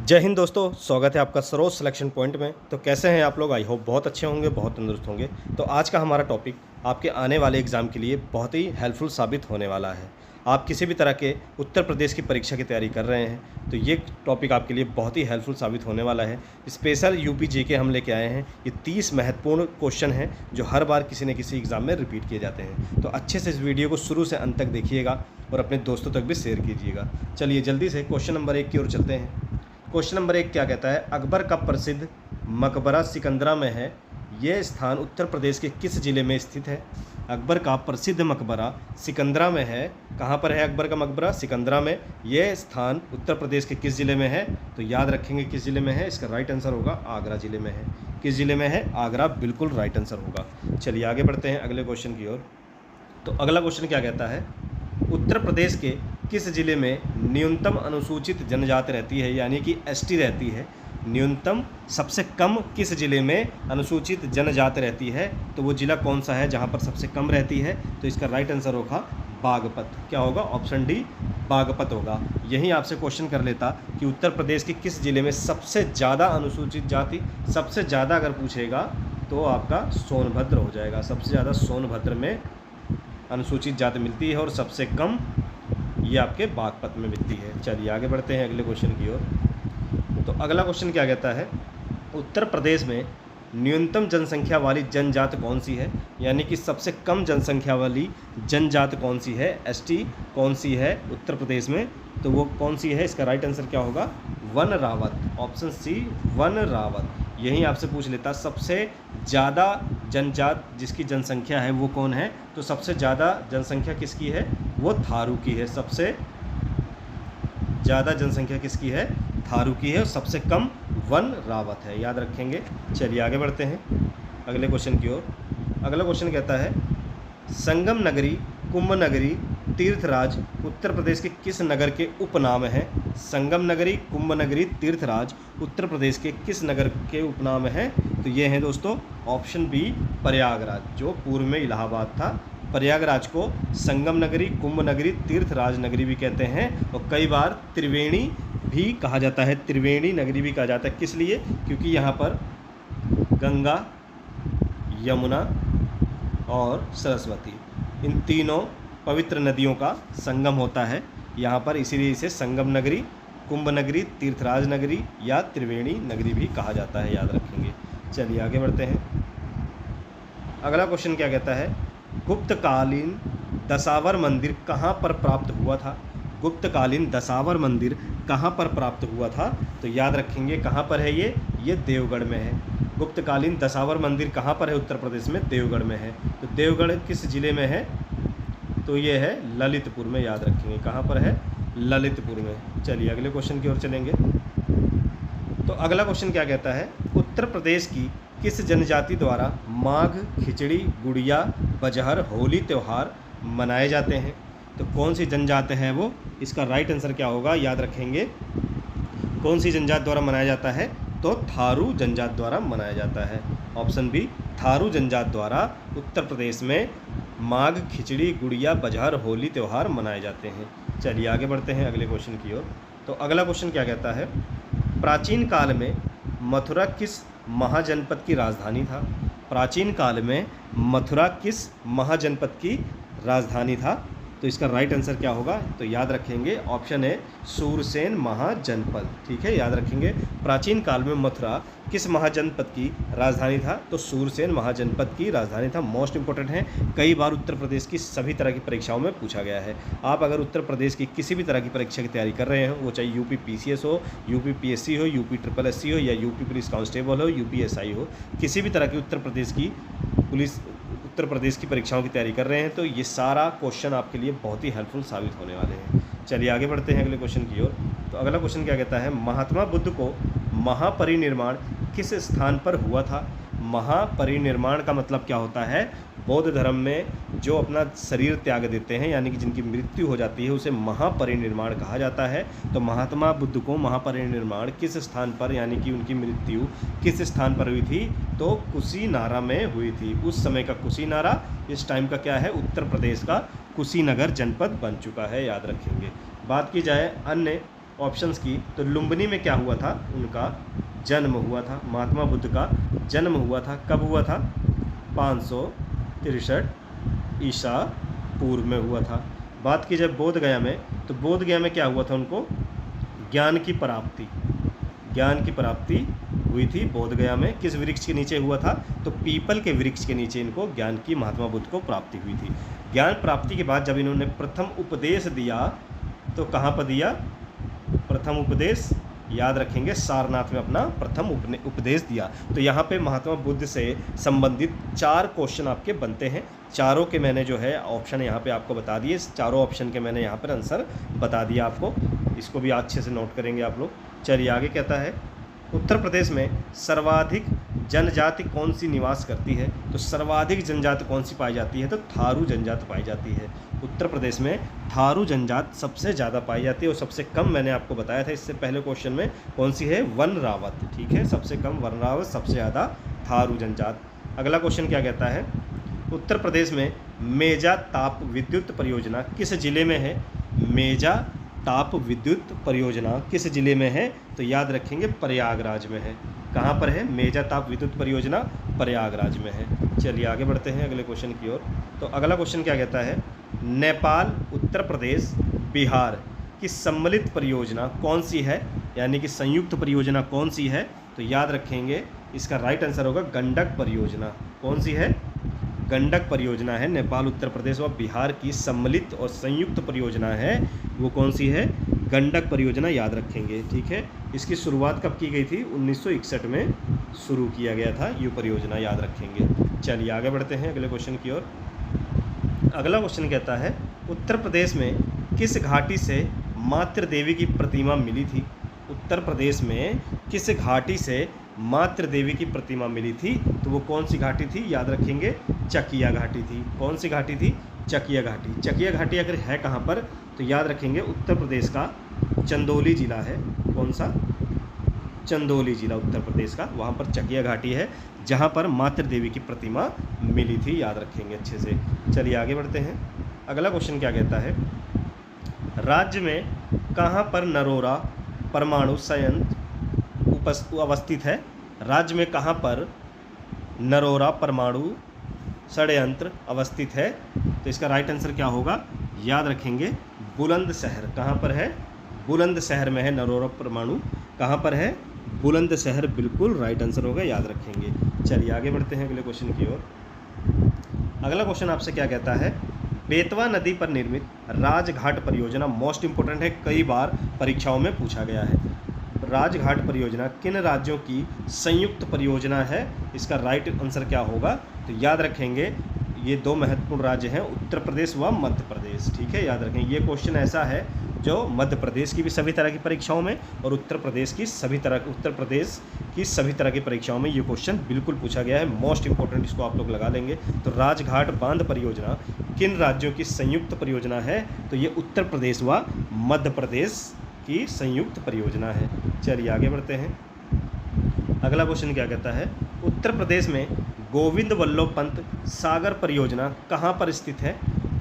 जय हिंद दोस्तों, स्वागत है आपका सरोज सिलेक्शन पॉइंट में। तो कैसे हैं आप लोग? आई होप बहुत अच्छे होंगे, बहुत तंदुरुस्त होंगे। तो आज का हमारा टॉपिक आपके आने वाले एग्ज़ाम के लिए बहुत ही हेल्पफुल साबित होने वाला है। आप किसी भी तरह के उत्तर प्रदेश की परीक्षा की तैयारी कर रहे हैं तो ये टॉपिक आपके लिए बहुत ही हेल्पफुल साबित होने वाला है। स्पेशल यूपी जीके हम लेके आए हैं। ये 30 महत्वपूर्ण क्वेश्चन हैं जो हर बार किसी न किसी एग्ज़ाम में रिपीट किए जाते हैं। तो अच्छे से इस वीडियो को शुरू से अंत तक देखिएगा और अपने दोस्तों तक भी शेयर कीजिएगा। चलिए जल्दी से क्वेश्चन नंबर 1 की ओर चलते हैं। क्वेश्चन नंबर 1 क्या कहता है? अकबर का प्रसिद्ध मकबरा सिकंदरा में है। यह स्थान उत्तर प्रदेश के किस जिले में स्थित है? अकबर का प्रसिद्ध मकबरा सिकंदरा में है। कहाँ पर है अकबर का मकबरा? सिकंदरा में। यह स्थान उत्तर प्रदेश के किस जिले में है? तो याद रखेंगे किस जिले में है। इसका राइट आंसर होगा आगरा जिले में है। किस जिले में है? आगरा बिल्कुल राइट आंसर होगा। चलिए आगे बढ़ते हैं अगले क्वेश्चन की ओर। तो अगला क्वेश्चन क्या कहता है? उत्तर प्रदेश के किस जिले में न्यूनतम अनुसूचित जनजाति रहती है, यानी कि एसटी रहती है? न्यूनतम सबसे कम किस जिले में अनुसूचित जनजाति रहती है? तो वो जिला कौन सा है जहाँ पर सबसे कम रहती है? तो इसका राइट आंसर होगा बागपत। क्या होगा? ऑप्शन डी बागपत होगा। यही आपसे क्वेश्चन कर लेता कि उत्तर प्रदेश के किस जिले में सबसे ज़्यादा अनुसूचित जाति, सबसे ज़्यादा अगर पूछेगा तो आपका सोनभद्र हो जाएगा। सबसे ज़्यादा सोनभद्र में अनुसूचित जाति मिलती है और सबसे कम ये आपके बागपत में मिलती है। चलिए आगे बढ़ते हैं अगले क्वेश्चन की ओर। तो अगला क्वेश्चन क्या कहता है? उत्तर प्रदेश में न्यूनतम जनसंख्या वाली जनजाति कौन सी है, यानी कि सबसे कम जनसंख्या वाली जनजाति कौन सी है? एसटी कौन सी है उत्तर प्रदेश में? तो वो कौन सी है? इसका राइट आंसर क्या होगा? वन रावत। ऑप्शन सी वन रावत। यही आपसे पूछ लेता सबसे ज़्यादा जनजात जिसकी जनसंख्या है वो कौन है? तो सबसे ज़्यादा जनसंख्या किसकी है? वो थारू की है। सबसे ज़्यादा जनसंख्या किसकी है? थारू की है। और सबसे कम वन रावत है। याद रखेंगे। चलिए आगे बढ़ते हैं अगले क्वेश्चन की ओर। अगला क्वेश्चन कहता है संगम नगरी, कुंभ नगरी, तीर्थराज उत्तर प्रदेश के किस नगर के उपनाम हैं? संगम नगरी, कुंभ नगरी, तीर्थराज उत्तर प्रदेश के किस नगर के उपनाम हैं? तो ये हैं दोस्तों ऑप्शन बी प्रयागराज, जो पूर्व में इलाहाबाद था। प्रयागराज को संगम नगरी, कुंभ नगरी, तीर्थराज नगरी भी कहते हैं और कई बार त्रिवेणी भी कहा जाता है। त्रिवेणी नगरी भी कहा जाता है। किस लिए? क्योंकि यहाँ पर गंगा, यमुना और सरस्वती इन तीनों पवित्र नदियों का संगम होता है यहाँ पर, इसीलिए इसे संगम नगरी, कुंभ नगरी, तीर्थराज नगरी या त्रिवेणी नगरी भी कहा जाता है। याद रखेंगे। चलिए आगे बढ़ते हैं। अगला क्वेश्चन क्या कहता है? गुप्तकालीन दशावर मंदिर कहाँ पर प्राप्त हुआ था? गुप्तकालीन दशावर मंदिर कहाँ पर प्राप्त हुआ था? तो याद रखेंगे कहाँ पर है ये देवगढ़ में है। गुप्तकालीन दशावर मंदिर कहाँ पर है? उत्तर प्रदेश में देवगढ़ में है। तो देवगढ़ किस जिले में है? तो ये है ललितपुर में। याद रखेंगे कहाँ पर है? ललितपुर में। चलिए अगले क्वेश्चन की ओर चलेंगे। तो अगला क्वेश्चन क्या कहता है? उत्तर प्रदेश की किस जनजाति द्वारा माघ, खिचड़ी, गुड़िया, बजहर, होली त्यौहार मनाए जाते हैं? तो कौन सी जनजाति है वो? इसका राइट आंसर क्या होगा? याद रखेंगे कौन सी जनजाति द्वारा मनाया जाता है? तो थारू जनजाति द्वारा मनाया जाता है। ऑप्शन बी थारू जनजाति द्वारा उत्तर प्रदेश में माघ, खिचड़ी, गुड़िया, बजहर, होली त्यौहार मनाए जाते हैं। चलिए आगे बढ़ते हैं अगले क्वेश्चन की ओर। तो अगला क्वेश्चन क्या कहता है? प्राचीन काल में मथुरा किस महाजनपद की राजधानी था? प्राचीन काल में मथुरा किस महाजनपद की राजधानी था? तो इसका राइट आंसर क्या होगा? तो याद रखेंगे ऑप्शन है सूरसेन महाजनपद। ठीक है, याद रखेंगे प्राचीन काल में मथुरा किस महाजनपद की राजधानी था? तो सूरसेन महाजनपद की राजधानी था। मोस्ट इंपॉर्टेंट है, कई बार उत्तर प्रदेश की सभी तरह की परीक्षाओं में पूछा गया है। आप अगर उत्तर प्रदेश की किसी भी तरह की परीक्षा की तैयारी कर रहे हो, वो चाहे यूपी पीसीएस हो, यूपी पीएससी हो, यूपी ट्रिपल एससी हो या यूपी पुलिस कांस्टेबल हो, यूपी एसआई हो, किसी भी तरह की उत्तर प्रदेश की परीक्षाओं की तैयारी कर रहे हैं तो ये सारा क्वेश्चन आपके लिए बहुत ही हेल्पफुल साबित होने वाले हैं। चलिए आगे बढ़ते हैं अगले क्वेश्चन की ओर। तो अगला क्वेश्चन क्या कहता है? महात्मा बुद्ध को महापरिनिर्वाण किस स्थान पर हुआ था? महापरिनिर्वाण का मतलब क्या होता है? बौद्ध धर्म में जो अपना शरीर त्याग देते हैं, यानी कि जिनकी मृत्यु हो जाती है, उसे महापरिनिर्वाण कहा जाता है। तो महात्मा बुद्ध को महापरिनिर्वाण किस स्थान पर, यानी कि उनकी मृत्यु किस स्थान पर हुई थी? तो कुशीनारा में हुई थी। उस समय का कुशीनारा इस टाइम का क्या है? उत्तर प्रदेश का कुशीनगर जनपद बन चुका है। याद रखेंगे। बात की जाए अन्य ऑप्शंस की, तो लुम्बिनी में क्या हुआ था, उनका जन्म हुआ था, महात्मा बुद्ध का जन्म हुआ था। कब हुआ था, 563 ईसा पूर्व में हुआ था। बात की जब बोध गया में, तो बोध गया में क्या हुआ था, उनको ज्ञान की प्राप्ति हुई थी। बोध गया में किस वृक्ष के नीचे हुआ था, तो पीपल के वृक्ष के नीचे इनको ज्ञान की, महात्मा बुद्ध को प्राप्ति हुई थी। ज्ञान प्राप्ति के बाद जब इन्होंने प्रथम उपदेश दिया, तो कहाँ पर दिया, प्रथम उपदेश याद रखेंगे, सारनाथ में अपना प्रथम उपदेश दिया। तो यहाँ पे महात्मा बुद्ध से संबंधित 4 क्वेश्चन आपके बनते हैं। चारों के मैंने जो है ऑप्शन यहाँ पे आपको बता दिए, चारों ऑप्शन के मैंने यहाँ पर आंसर बता दिया आपको। इसको भी अच्छे से नोट करेंगे आप लोग। चलिए आगे कहता है, उत्तर प्रदेश में सर्वाधिक जनजाति कौन सी निवास करती है, तो सर्वाधिक जनजाति कौन सी पाई जाती है, तो थारू जनजाति पाई जाती है। उत्तर प्रदेश में थारू जनजाति सबसे ज़्यादा पाई जाती है और सबसे कम मैंने आपको बताया था इससे पहले क्वेश्चन में, कौन सी है, वन रावत। ठीक है, सबसे कम वन रावत, सबसे ज़्यादा थारू जनजाति। अगला क्वेश्चन क्या कहता है, उत्तर प्रदेश में मेजा ताप विद्युत परियोजना किस जिले में है, मेजा ताप विद्युत परियोजना किस जिले में है, तो याद रखेंगे प्रयागराज में है। कहाँ पर है, मेजा ताप विद्युत परियोजना प्रयागराज में है। चलिए आगे बढ़ते हैं अगले क्वेश्चन की ओर। तो अगला क्वेश्चन क्या कहता है, नेपाल, उत्तर प्रदेश, बिहार की सम्मिलित परियोजना कौन सी है, यानी कि संयुक्त परियोजना कौन सी है, तो याद रखेंगे इसका राइट आंसर होगा गंडक परियोजना। कौन सी है, गंडक परियोजना है। नेपाल, उत्तर प्रदेश व बिहार की सम्मिलित और संयुक्त परियोजना है, वो कौन सी है, गंडक परियोजना, याद रखेंगे। ठीक है, इसकी शुरुआत कब की गई थी, 1961 में शुरू किया गया था ये परियोजना, याद रखेंगे। चलिए आगे बढ़ते हैं अगले क्वेश्चन की ओर। अगला क्वेश्चन कहता है, उत्तर प्रदेश में किस घाटी से मातृ देवी की प्रतिमा मिली थी, उत्तर प्रदेश में किस घाटी से मातृ देवी की प्रतिमा मिली थी, तो वो कौन सी घाटी थी, याद रखेंगे चकिया घाटी थी। कौन सी घाटी थी, चकिया घाटी। चकिया घाटी अगर है कहाँ पर, तो याद रखेंगे उत्तर प्रदेश का चंदौली जिला है। कौन सा, चंदौली जिला उत्तर प्रदेश का, वहाँ पर चकिया घाटी है जहाँ पर मातृ देवी की प्रतिमा मिली थी, याद रखेंगे अच्छे से। चलिए आगे बढ़ते हैं। अगला क्वेश्चन क्या कहता है, राज्य में कहाँ पर नरोरा परमाणु संयंत्र अवस्थित है, राज्य में कहाँ पर नरोरा परमाणु षड्यंत्र अवस्थित है, तो इसका राइट आंसर क्या होगा, याद रखेंगे बुलंदशहर। कहाँ पर है, बुलंदशहर में है नरोरा परमाणु। कहाँ पर है, बुलंदशहर, बिल्कुल राइट आंसर होगा, याद रखेंगे। चलिए आगे बढ़ते हैं अगले क्वेश्चन की ओर। अगला क्वेश्चन आपसे क्या कहता है, बेतवा नदी पर निर्मित राजघाट परियोजना मोस्ट इंपोर्टेंट है, कई बार परीक्षाओं में पूछा गया है। राजघाट परियोजना किन राज्यों की संयुक्त परियोजना है, इसका राइट आंसर क्या होगा, तो याद रखेंगे ये 2 महत्वपूर्ण राज्य हैं, उत्तर प्रदेश व मध्य प्रदेश। ठीक है, याद रखेंगे ये क्वेश्चन ऐसा है जो मध्य प्रदेश की भी सभी तरह की परीक्षाओं में और उत्तर प्रदेश की सभी तरह की परीक्षाओं में ये क्वेश्चन बिल्कुल पूछा गया है, मोस्ट इंपोर्टेंट, इसको आप लोग लगा लेंगे। तो राजघाट बांध परियोजना किन राज्यों की संयुक्त परियोजना है, तो ये उत्तर प्रदेश व मध्य प्रदेश की संयुक्त परियोजना है। चलिए आगे बढ़ते हैं। अगला क्वेश्चन क्या कहता है, उत्तर प्रदेश में गोविंद वल्लभ पंत सागर परियोजना कहाँ पर स्थित है,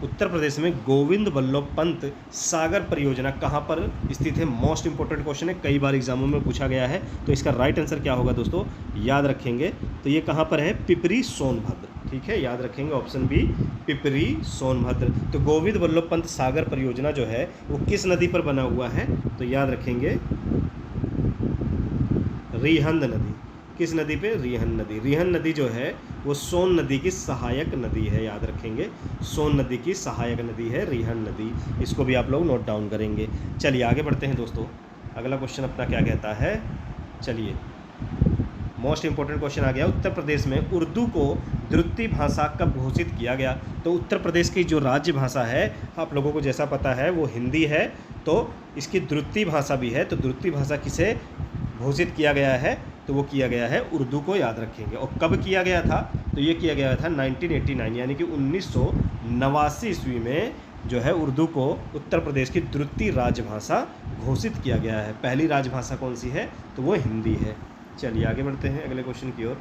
उत्तर प्रदेश में गोविंद वल्लभ पंत सागर परियोजना कहाँ पर स्थित है, मोस्ट इंपोर्टेंट क्वेश्चन है, कई बार एग्जामों में पूछा गया है। तो इसका राइट आंसर क्या होगा दोस्तों, याद रखेंगे, तो ये कहाँ पर है, पिपरी सोनभद्र। ठीक है, याद रखेंगे ऑप्शन बी, पिपरी सोनभद्र। तो गोविंद वल्लभ पंत सागर परियोजना जो है वो किस नदी पर बना हुआ है, तो याद रखेंगे रिहंद नदी। किस नदी पे, रिहंद नदी। रिहंद नदी जो है वो सोन नदी की सहायक नदी है, याद रखेंगे सोन नदी की सहायक नदी है रिहंद नदी, इसको भी आप लोग नोट डाउन करेंगे। चलिए आगे बढ़ते हैं दोस्तों। अगला क्वेश्चन अपना क्या कहता है, चलिए मोस्ट इंपोर्टेंट क्वेश्चन आ गया, उत्तर प्रदेश में उर्दू को द्वितीय भाषा कब घोषित किया गया। तो उत्तर प्रदेश की जो राज्य भाषा है आप लोगों को जैसा पता है वो हिंदी है, तो इसकी द्वितीय भाषा भी है। तो द्वितीय भाषा किसे घोषित किया गया है, तो वो किया गया है उर्दू को, याद रखेंगे। और कब किया गया था, तो ये किया गया था 1989 यानी कि 1989 ईस्वी में जो है उर्दू को उत्तर प्रदेश की द्वितीय राजभाषा घोषित किया गया है। पहली राजभाषा कौन सी है, तो वो हिंदी है। चलिए आगे बढ़ते हैं अगले क्वेश्चन की ओर।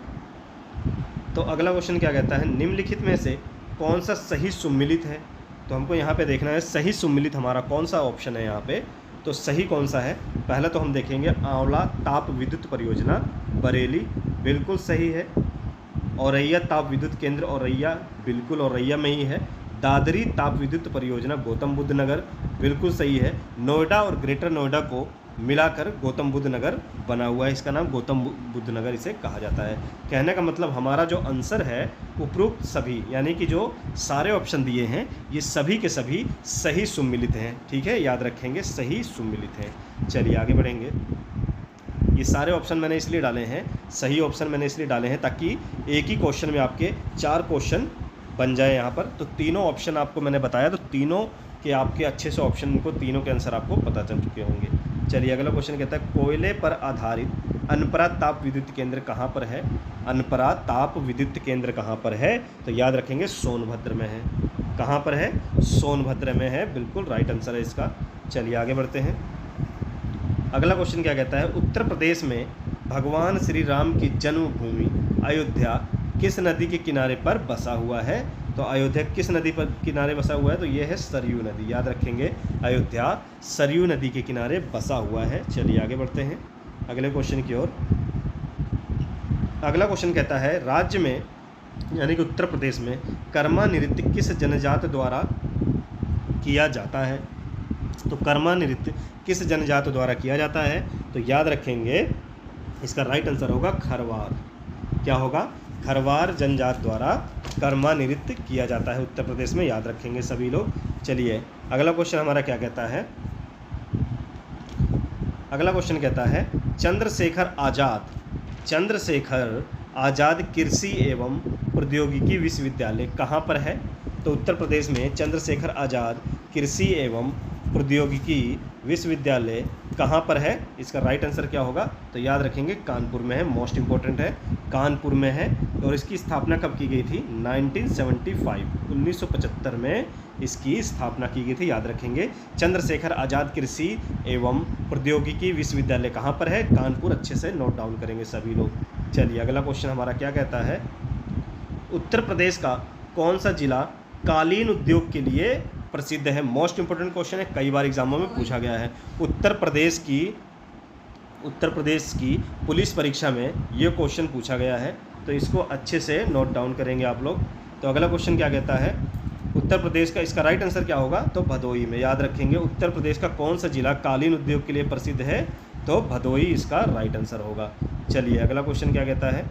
तो अगला क्वेश्चन क्या कहता है, निम्नलिखित में से कौन सा सही सुम्मिलित है। तो हमको यहाँ पे देखना है सही सुम्मिलित हमारा कौन सा ऑप्शन है यहाँ पे, तो सही कौन सा है? पहला तो हम देखेंगे आंवला ताप विद्युत परियोजना बरेली, बिल्कुल सही है। औरैया ताप विद्युत केंद्र औरैया, बिल्कुल औरैया में ही है। दादरी ताप विद्युत परियोजना गौतम बुद्ध नगर, बिल्कुल सही है। नोएडा और ग्रेटर नोएडा को मिलाकर गौतम बुद्ध नगर बना हुआ है, इसका नाम गौतम बुद्ध नगर इसे कहा जाता है। कहने का मतलब हमारा जो आंसर है उपरोक्त सभी, यानी कि जो सारे ऑप्शन दिए हैं ये सभी के सभी सही सुम्मिलित हैं, ठीक है, याद रखेंगे सही सुम्मिलित हैं। चलिए आगे बढ़ेंगे। ये सारे ऑप्शन मैंने इसलिए डाले हैं, सही ऑप्शन मैंने इसलिए डाले हैं ताकि एक ही क्वेश्चन में आपके 4 क्वेश्चन बन जाए यहाँ पर। तो तीनों ऑप्शन आपको मैंने बताया, तो तीनों के आपके अच्छे से ऑप्शन को, तीनों के आंसर आपको पता चल चुके होंगे। चलिए अगला क्वेश्चन कहता है कोयले पर आधारित अनपरा ताप विद्युत केंद्र कहाँ पर है? अनपरा ताप विद्युत केंद्र कहाँ पर है? तो याद रखेंगे सोनभद्र में है। कहाँ पर है? सोनभद्र में है, बिल्कुल राइट आंसर है इसका। चलिए आगे बढ़ते हैं। अगला क्वेश्चन क्या कहता है उत्तर प्रदेश में भगवान श्री राम की जन्मभूमि अयोध्या किस नदी के किनारे पर बसा हुआ है? तो अयोध्या किस नदी पर किनारे बसा हुआ है? तो ये है सरयू नदी, याद रखेंगे अयोध्या सरयू नदी के किनारे बसा हुआ है। चलिए आगे बढ़ते हैं अगले क्वेश्चन की ओर। अगला क्वेश्चन कहता है राज्य में यानी कि उत्तर प्रदेश में कर्मा नृत्य किस जनजाति द्वारा किया जाता है? तो कर्मा नृत्य किस जनजाति द्वारा किया जाता है? तो याद रखेंगे इसका राइट आंसर होगा खरवार। क्या होगा? खरवार जनजाति द्वारा कर्मा नृत्य किया जाता है उत्तर प्रदेश में, याद रखेंगे सभी लोग। चलिए अगला क्वेश्चन हमारा क्या कहता है? अगला क्वेश्चन कहता है चंद्रशेखर आज़ाद कृषि एवं प्रौद्योगिकी विश्वविद्यालय कहाँ पर है? तो उत्तर प्रदेश में चंद्रशेखर आज़ाद कृषि एवं प्रौद्योगिकी विश्वविद्यालय कहाँ पर है? इसका राइट आंसर क्या होगा? तो याद रखेंगे कानपुर में है, मोस्ट इंपॉर्टेंट है, कानपुर में है। और इसकी स्थापना कब की गई थी? 1975 में इसकी स्थापना की गई थी, याद रखेंगे। चंद्रशेखर आज़ाद कृषि एवं प्रौद्योगिकी विश्वविद्यालय कहाँ पर है? कानपुर, अच्छे से नोट डाउन करेंगे सभी लोग। चलिए अगला क्वेश्चन हमारा क्या कहता है उत्तर प्रदेश का कौन सा जिला कालीन उद्योग के लिए प्रसिद्ध है? मोस्ट इंपोर्टेंट क्वेश्चन है, कई बार एग्जामों में पूछा गया है। उत्तर प्रदेश की पुलिस परीक्षा में ये क्वेश्चन पूछा गया है, तो इसको अच्छे से नोट डाउन करेंगे आप लोग। तो अगला क्वेश्चन क्या कहता है उत्तर प्रदेश का, इसका राइट आंसर क्या होगा? तो भदोही में, याद रखेंगे उत्तर प्रदेश का कौन सा जिला कालीन उद्योग के लिए प्रसिद्ध है? तो भदोही इसका राइट आंसर होगा। चलिए अगला क्वेश्चन क्या कहता है?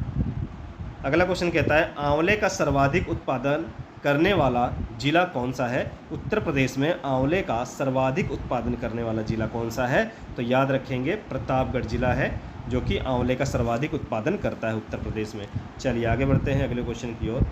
अगला क्वेश्चन कहता है आंवले का सर्वाधिक उत्पादन करने वाला जिला कौन सा है? उत्तर प्रदेश में आंवले का सर्वाधिक उत्पादन करने वाला जिला कौन सा है? तो याद रखेंगे प्रतापगढ़ जिला है जो कि आंवले का सर्वाधिक उत्पादन करता है उत्तर प्रदेश में। चलिए आगे बढ़ते हैं अगले क्वेश्चन की ओर।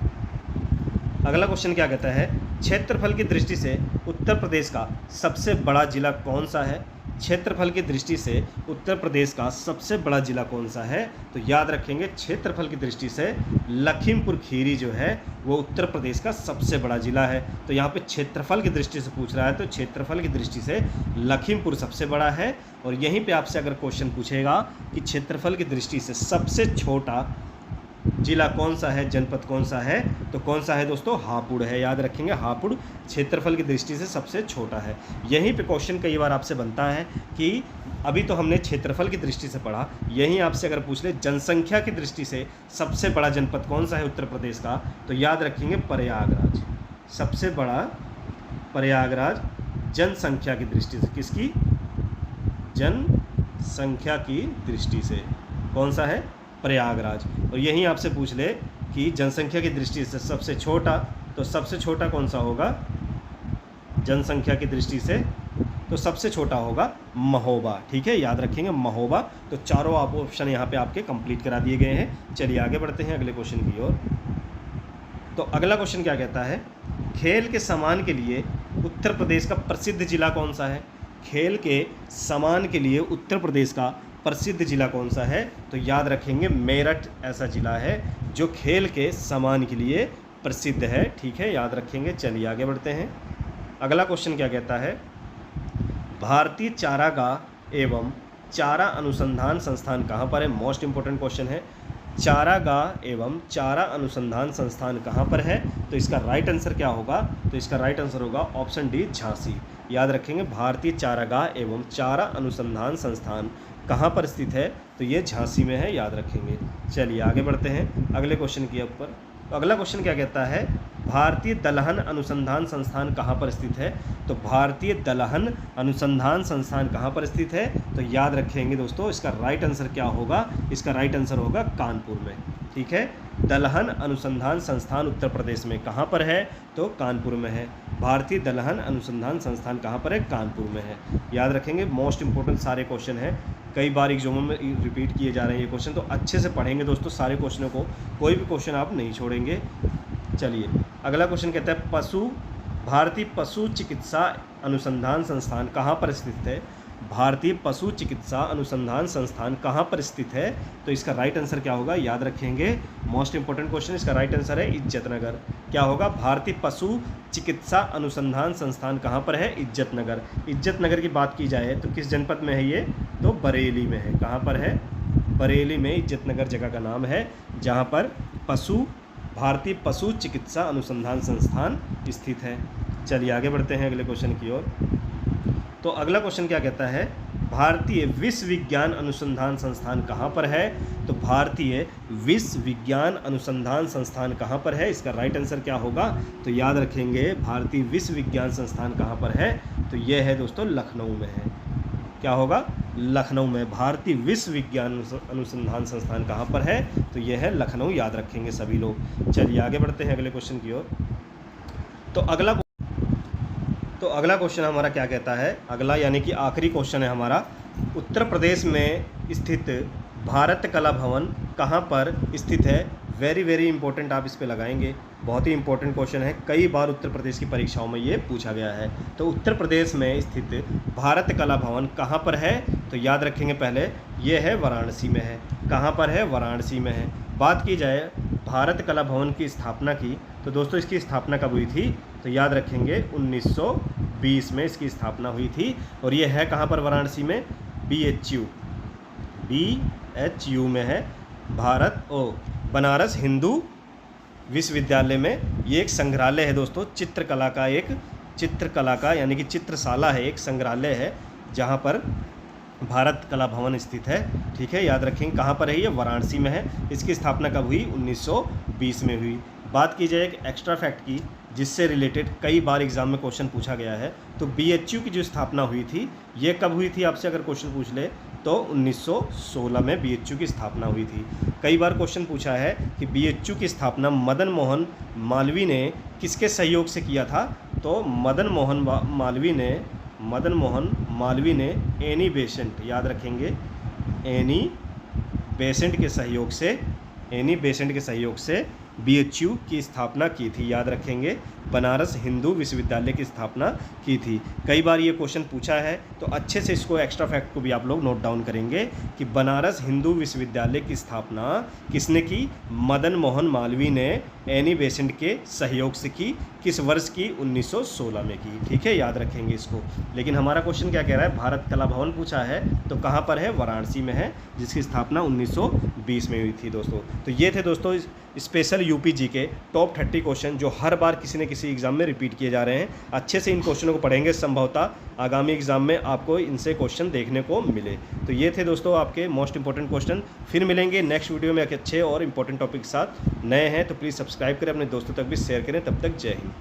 अगला क्वेश्चन क्या कहता है क्षेत्रफल की दृष्टि से उत्तर प्रदेश का सबसे बड़ा जिला कौन सा है? क्षेत्रफल की दृष्टि से उत्तर प्रदेश का सबसे बड़ा जिला कौन सा है? तो याद रखेंगे क्षेत्रफल की दृष्टि से लखीमपुर खीरी जो है वो उत्तर प्रदेश का सबसे बड़ा जिला है। तो यहाँ पे क्षेत्रफल की दृष्टि से पूछ रहा है, तो क्षेत्रफल की दृष्टि से लखीमपुर सबसे बड़ा है। और यहीं पे आपसे अगर क्वेश्चन पूछेगा कि क्षेत्रफल की दृष्टि से सबसे छोटा जिला कौन सा है, जनपद कौन सा है, तो कौन सा है दोस्तों? हापुड़ है, याद रखेंगे हापुड़ क्षेत्रफल की दृष्टि से सबसे छोटा है। यहीं पे क्वेश्चन कई बार आपसे बनता है कि अभी तो हमने क्षेत्रफल की दृष्टि से पढ़ा, यहीं आपसे अगर पूछ ले जनसंख्या की दृष्टि से सबसे बड़ा जनपद कौन सा है उत्तर प्रदेश का, तो याद रखेंगे प्रयागराज। सबसे बड़ा प्रयागराज जनसंख्या की दृष्टि से, किसकी? जनसंख्या की दृष्टि से कौन सा है? प्रयागराज। और यहीं आपसे पूछ ले कि जनसंख्या की दृष्टि से सबसे छोटा, तो सबसे छोटा कौन सा होगा जनसंख्या की दृष्टि से? तो सबसे छोटा होगा महोबा, ठीक है, याद रखेंगे महोबा। तो चारों आप ऑप्शन यहाँ पे आपके कंप्लीट करा दिए गए हैं। चलिए आगे बढ़ते हैं अगले क्वेश्चन की ओर। तो अगला क्वेश्चन क्या कहता है खेल के सामान के लिए उत्तर प्रदेश का प्रसिद्ध जिला कौन सा है? खेल के सामान के लिए उत्तर प्रदेश का प्रसिद्ध जिला कौन सा है? तो याद रखेंगे मेरठ ऐसा जिला है जो खेल के सामान के लिए प्रसिद्ध है, ठीक है, याद रखेंगे। चलिए आगे बढ़ते हैं। अगला क्वेश्चन क्या कहता है भारतीय चारागाह एवं चारा अनुसंधान संस्थान कहाँ पर है? मोस्ट इंपोर्टेंट क्वेश्चन है। चारागाह एवं चारा अनुसंधान संस्थान कहाँ पर है? तो इसका राइट आंसर क्या होगा? तो इसका राइट आंसर होगा ऑप्शन डी, झांसी। याद रखेंगे, भारतीय चारागाह एवं चारा अनुसंधान संस्थान कहाँ पर स्थित है? तो ये झांसी में है, याद रखेंगे। चलिए आगे बढ़ते हैं अगले क्वेश्चन के ऊपर। तो अगला क्वेश्चन क्या कहता है? भारतीय दलहन अनुसंधान संस्थान कहाँ पर स्थित है? तो भारतीय दलहन अनुसंधान संस्थान कहाँ पर स्थित है? तो याद रखेंगे दोस्तों, इसका राइट आंसर क्या होगा? इसका राइट आंसर होगा कानपुर में। ठीक है, दलहन अनुसंधान संस्थान उत्तर प्रदेश में कहाँ पर है? तो कानपुर में है। भारतीय दलहन अनुसंधान संस्थान कहाँ पर है? कानपुर में है। याद रखेंगे, मोस्ट इंपॉर्टेंट सारे क्वेश्चन हैं, कई बार एग्जामों में रिपीट किए जा रहे हैं ये क्वेश्चन, तो अच्छे से पढ़ेंगे दोस्तों सारे क्वेश्चनों को, कोई भी क्वेश्चन आप नहीं छोड़ेंगे। चलिए अगला क्वेश्चन कहता है भारतीय पशु चिकित्सा अनुसंधान संस्थान कहाँ पर स्थित है? भारतीय पशु चिकित्सा अनुसंधान संस्थान कहाँ पर स्थित है? तो इसका राइट आंसर क्या होगा? याद रखेंगे, मोस्ट इंपॉर्टेंट क्वेश्चन, इसका राइट आंसर है इज्जतनगर। क्या होगा? भारतीय पशु चिकित्सा अनुसंधान संस्थान कहाँ पर है? इज्जतनगर। इज्जतनगर की बात की जाए तो किस जनपद में है ये? तो बरेली में है। कहाँ पर है? बरेली में इज्जतनगर जगह का नाम है, जहाँ पर भारतीय पशु चिकित्सा अनुसंधान संस्थान स्थित है। चलिए आगे बढ़ते हैं अगले क्वेश्चन की ओर। तो अगला क्वेश्चन क्या कहता है? भारतीय विश्व विज्ञान अनुसंधान संस्थान कहाँ पर है? तो भारतीय विश्व विज्ञान अनुसंधान संस्थान कहाँ पर है? इसका राइट आंसर क्या होगा? तो याद रखेंगे, भारतीय विश्व विज्ञान संस्थान कहाँ पर है? तो यह है दोस्तों लखनऊ में है। क्या होगा? लखनऊ में। भारतीय विश्व विज्ञान अनुसंधान संस्थान कहाँ पर है? तो यह है लखनऊ, याद रखेंगे सभी लोग। चलिए आगे बढ़ते हैं अगले क्वेश्चन की ओर। तो अगला क्वेश्चन हमारा क्या कहता है? अगला यानी कि आखिरी क्वेश्चन है हमारा, उत्तर प्रदेश में स्थित भारत कला भवन कहाँ पर स्थित है? वेरी वेरी इंपॉर्टेंट, आप इस पे लगाएंगे, बहुत ही इंपॉर्टेंट क्वेश्चन है, कई बार उत्तर प्रदेश की परीक्षाओं में ये पूछा गया है। तो उत्तर प्रदेश में स्थित भारत कला भवन कहाँ पर है? तो याद रखेंगे, पहले ये है वाराणसी में है। कहाँ पर है? वाराणसी में है। बात की जाए भारत कला भवन की स्थापना की, तो दोस्तों इसकी स्थापना कब हुई थी? तो याद रखेंगे 1920 में इसकी स्थापना हुई थी। और ये है कहाँ पर? वाराणसी में BHU में है, बनारस हिंदू विश्वविद्यालय में। ये एक संग्रहालय है दोस्तों, चित्रकला का यानी कि चित्रशाला है, एक संग्रहालय है जहाँ पर भारत कला भवन स्थित है। ठीक है, याद रखेंगे कहाँ पर है ये? वाराणसी में है। इसकी स्थापना कब हुई? 1920 में हुई। बात की जाए एक एक्स्ट्रा फैक्ट की, जिससे रिलेटेड कई बार एग्जाम में क्वेश्चन पूछा गया है, तो BHU की जो स्थापना हुई थी ये कब हुई थी? आपसे अगर क्वेश्चन पूछ ले तो 1916 में BHU की स्थापना हुई थी। कई बार क्वेश्चन पूछा है कि BHU की स्थापना मदन मोहन मालवीय ने किसके सहयोग से किया था? तो मदन मोहन मालवीय ने एनी बेसेंट, याद रखेंगे, एनी बेसेंट के सहयोग से BHU की स्थापना की थी। याद रखेंगे, बनारस हिंदू विश्वविद्यालय की स्थापना की थी। कई बार ये क्वेश्चन पूछा है, तो अच्छे से इसको एक्स्ट्रा फैक्ट को भी आप लोग नोट डाउन करेंगे कि बनारस हिंदू विश्वविद्यालय की स्थापना किसने की? मदन मोहन मालवीय ने एनी बेसेंट के सहयोग से की। किस वर्ष की? 1916 में की। ठीक है, याद रखेंगे इसको। लेकिन हमारा क्वेश्चन क्या कह रहा है? भारत कला भवन पूछा है, तो कहाँ पर है? वाराणसी में है, जिसकी स्थापना 1920 में हुई थी दोस्तों। तो ये थे दोस्तों स्पेशल UPG के टॉप 30 क्वेश्चन, जो हर बार किसी न किसी एग्जाम में रिपीट किए जा रहे हैं। अच्छे से इन क्वेश्चनों को पढ़ेंगे, संभवतः आगामी एग्जाम में आपको इनसे क्वेश्चन देखने को मिले। तो ये थे दोस्तों आपके मोस्ट इंपॉर्टेंट क्वेश्चन। फिर मिलेंगे नेक्स्ट वीडियो में एक अच्छे और इंपॉर्टेंट टॉपिक के साथ। नए हैं तो प्लीज़ सब्सक्राइब करें, अपने दोस्तों तक भी शेयर करें। तब तक जय हिंद।